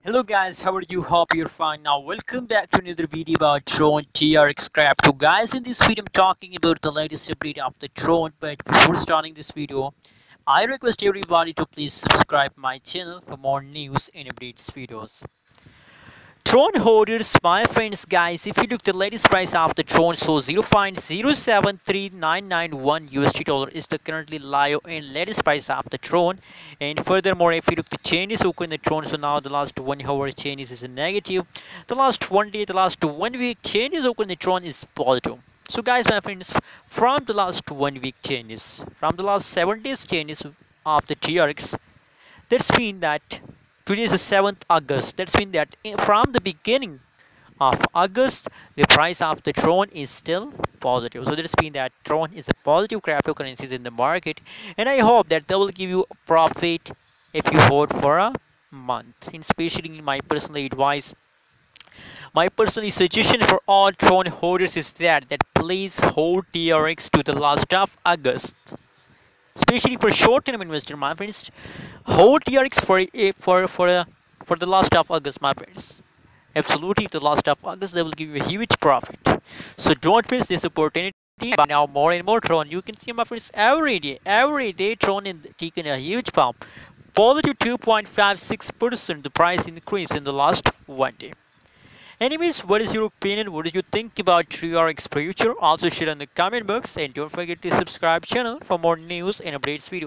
Hello guys, how are you? Hope you're fine. Now welcome back to another video about Tron TRX crap. So guys, in this video I'm talking about the latest update of the Tron. But before starting this video, I request everybody to please subscribe my channel for more news and updates videos. Tron holders, my friends, guys, if you look the latest price of the Tron, so 0.073991 USD dollar is the currently live and latest price of the Tron. And furthermore, if you look the changes occur in the Tron, so now the last 1 hour changes is a negative. The last 1 day, the last 1 week changes occur in the Tron is positive. So guys, my friends, from the last 1 week changes, from the last 7 days changes of the TRX, that's mean that today is the 7th August. That's mean that from the beginning of August, the price of the Tron is still positive. So that's mean that Tron is a positive cryptocurrencies in the market, and I hope that they will give you a profit if you hold for a month. And especially in my personal advice, my personal suggestion for all Tron holders is that please hold TRX to the last of August. Especially for short-term investor, my friends, hold TRX for the last of August, my friends. Absolutely, the last of August, they will give you a huge profit. So don't miss this opportunity. By now, more and more Tron. You can see, my friends, every day Tron is taking a huge pump. Positive 2.56% the price increase in the last 1 day. Anyways, what is your opinion? What do you think about TRX future? Also share in the comment box, and don't forget to subscribe channel for more news and updates videos.